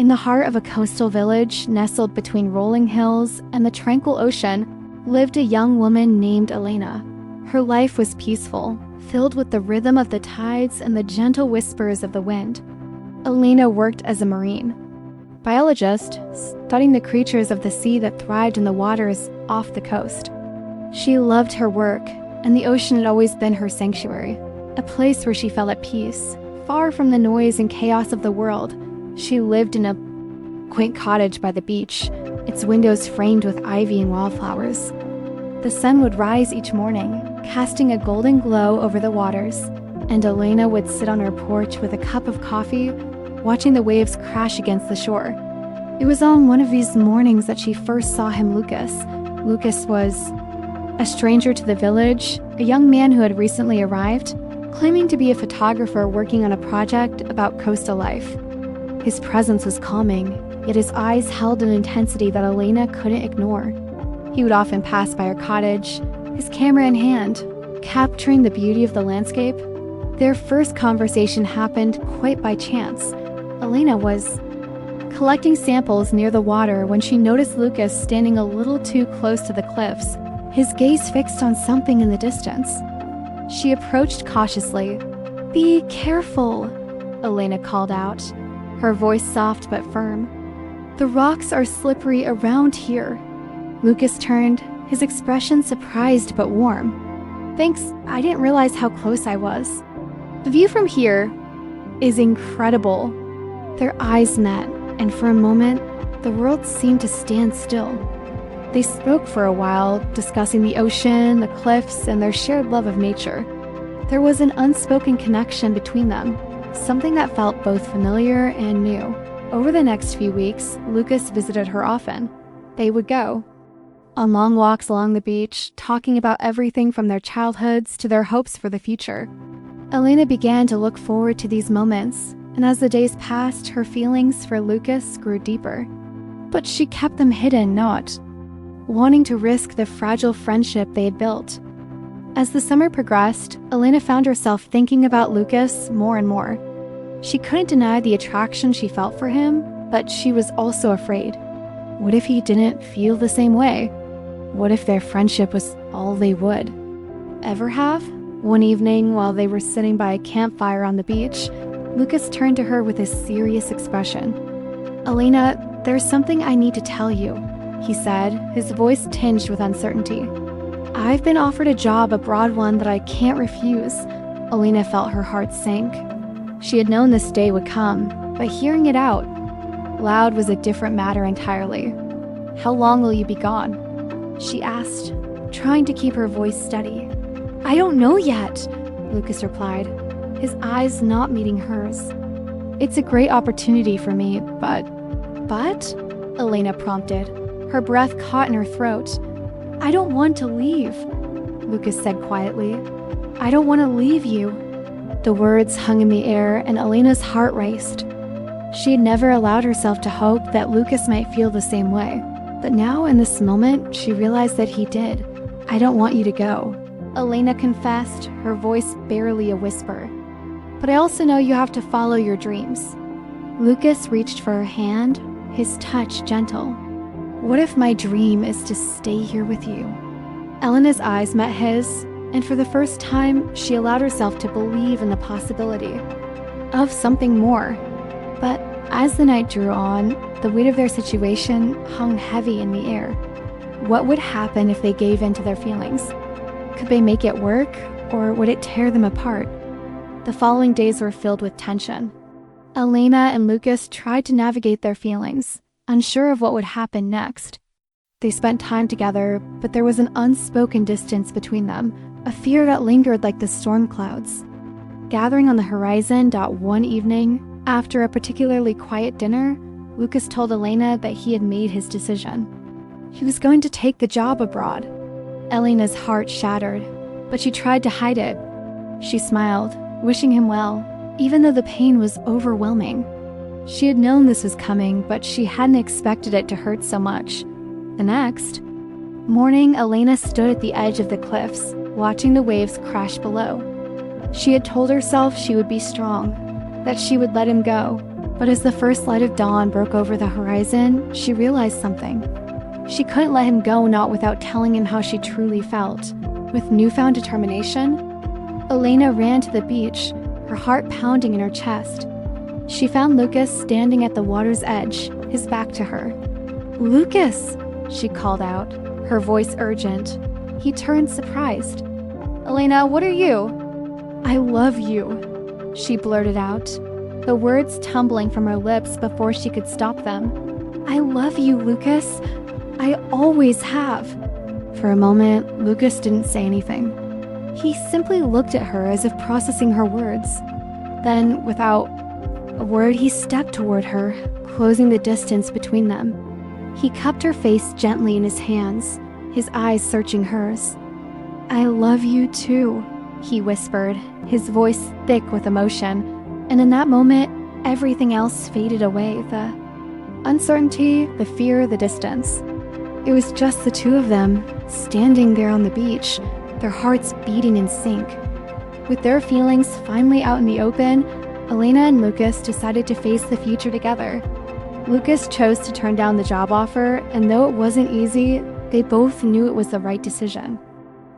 In the heart of a coastal village nestled between rolling hills and the tranquil ocean lived a young woman named Elena. Her life was peaceful, filled with the rhythm of the tides and the gentle whispers of the wind. Elena worked as a marine biologist, studying the creatures of the sea that thrived in the waters off the coast. She loved her work, and the ocean had always been her sanctuary, a place where she felt at peace, far from the noise and chaos of the world. She lived in a quaint cottage by the beach, its windows framed with ivy and wildflowers. The sun would rise each morning, casting a golden glow over the waters, and Elena would sit on her porch with a cup of coffee, watching the waves crash against the shore. It was on one of these mornings that she first saw him, Lucas. Lucas was a stranger to the village, a young man who had recently arrived, claiming to be a photographer working on a project about coastal life. His presence was calming, yet his eyes held an intensity that Elena couldn't ignore. He would often pass by her cottage, his camera in hand, capturing the beauty of the landscape. Their first conversation happened quite by chance. Elena was collecting samples near the water when she noticed Lucas standing a little too close to the cliffs, his gaze fixed on something in the distance. She approached cautiously. "Be careful," Elena called out, her voice soft but firm. "The rocks are slippery around here." Lucas turned, his expression surprised but warm. "Thanks, I didn't realize how close I was." "The view from here is incredible." Their eyes met, and for a moment, the world seemed to stand still. They spoke for a while, discussing the ocean, the cliffs, and their shared love of nature. There was an unspoken connection between them, something that felt both familiar and new. Over the next few weeks, Lucas visited her often. They would go on long walks along the beach, talking about everything from their childhoods to their hopes for the future. Elena began to look forward to these moments, and as the days passed, her feelings for Lucas grew deeper. But she kept them hidden, not wanting to risk the fragile friendship they had built. As the summer progressed, Elena found herself thinking about Lucas more and more. She couldn't deny the attraction she felt for him, but she was also afraid. What if he didn't feel the same way? What if their friendship was all they would ever have? One evening, while they were sitting by a campfire on the beach, Lucas turned to her with a serious expression. "Elena, there's something I need to tell you," he said, his voice tinged with uncertainty. "I've been offered a job abroad, one that I can't refuse." Elena felt her heart sink. She had known this day would come, but hearing it out loud was a different matter entirely. "How long will you be gone?" she asked, trying to keep her voice steady. "I don't know yet," Lucas replied, his eyes not meeting hers. "It's a great opportunity for me, but..." "But?" Elena prompted, her breath caught in her throat. "I don't want to leave," Lucas said quietly. "I don't want to leave you." The words hung in the air, and Elena's heart raced. She had never allowed herself to hope that Lucas might feel the same way. But now, in this moment, she realized that he did. "I don't want you to go," Elena confessed, her voice barely a whisper. "But I also know you have to follow your dreams." Lucas reached for her hand, his touch gentle. "What if my dream is to stay here with you?" Elena's eyes met his, and for the first time, she allowed herself to believe in the possibility of something more. But as the night drew on, the weight of their situation hung heavy in the air. What would happen if they gave in to their feelings? Could they make it work, or would it tear them apart? The following days were filled with tension. Elena and Lucas tried to navigate their feelings, unsure of what would happen next. They spent time together, but there was an unspoken distance between them, a fear that lingered like the storm clouds. Gathering on the horizon, one evening, after a particularly quiet dinner, Lucas told Elena that he had made his decision. He was going to take the job abroad. Elena's heart shattered, but she tried to hide it. She smiled, wishing him well, even though the pain was overwhelming. She had known this was coming, but she hadn't expected it to hurt so much. The next morning, Elena stood at the edge of the cliffs, watching the waves crash below. She had told herself she would be strong, that she would let him go, But as the first light of dawn broke over the horizon, she realized something. She couldn't let him go not without telling him how she truly felt. With newfound determination, Elena ran to the beach, her heart pounding in her chest. She found Lucas standing at the water's edge, his back to her. "Lucas!" she called out, her voice urgent. He turned surprised. "Elena, what are you?" "I love you," she blurted out, the words tumbling from her lips before she could stop them. "I love you, Lucas. I always have." For a moment, Lucas didn't say anything. He simply looked at her as if processing her words. Then, without a word, he stepped toward her, closing the distance between them. He cupped her face gently in his hands, his eyes searching hers. "I love you too," he whispered, his voice thick with emotion. And in that moment, everything else faded away. The uncertainty, the fear, the distance. It was just the two of them, standing there on the beach, their hearts beating in sync. With their feelings finally out in the open, Elena and Lucas decided to face the future together. Lucas chose to turn down the job offer, and though it wasn't easy, they both knew it was the right decision.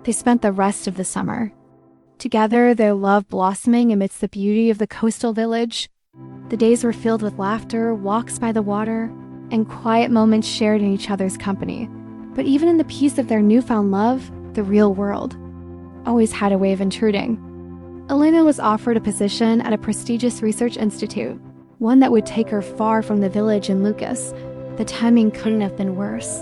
They spent the rest of the summer together, their love blossoming amidst the beauty of the coastal village. The days were filled with laughter, walks by the water, and quiet moments shared in each other's company. But even in the peace of their newfound love, the real world always had a way of intruding. Elena was offered a position at a prestigious research institute, one that would take her far from the village and Lucas. The timing couldn't have been worse.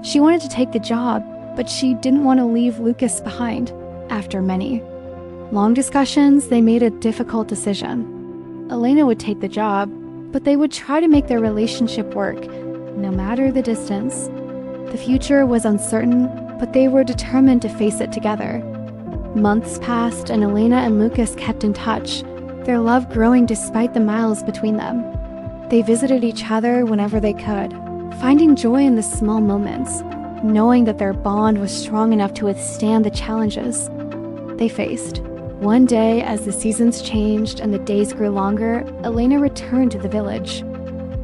She wanted to take the job, but she didn't want to leave Lucas behind. After many long discussions, they made a difficult decision. Elena would take the job, but they would try to make their relationship work, no matter the distance. The future was uncertain, but they were determined to face it together. Months passed, and Elena and Lucas kept in touch, their love growing despite the miles between them. They visited each other whenever they could, finding joy in the small moments, knowing that their bond was strong enough to withstand the challenges they faced. One day, as the seasons changed and the days grew longer, Elena returned to the village.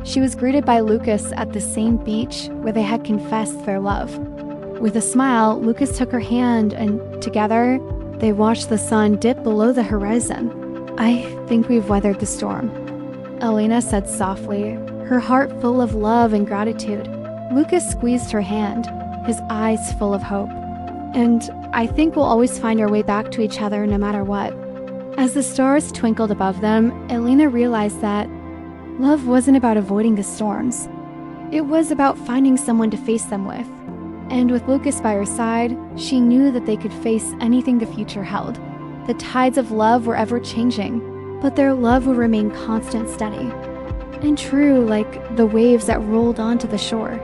She was greeted by Lucas at the same beach where they had confessed their love. With a smile, Lucas took her hand, and together, they watched the sun dip below the horizon. "I think we've weathered the storm," Elena said softly, her heart full of love and gratitude. Lucas squeezed her hand, his eyes full of hope. "And I think we'll always find our way back to each other no matter what." As the stars twinkled above them, Elena realized that love wasn't about avoiding the storms. It was about finding someone to face them with. And with Lucas by her side, she knew that they could face anything the future held. The tides of love were ever changing, but their love would remain constant, steady, and true, like the waves that rolled onto the shore.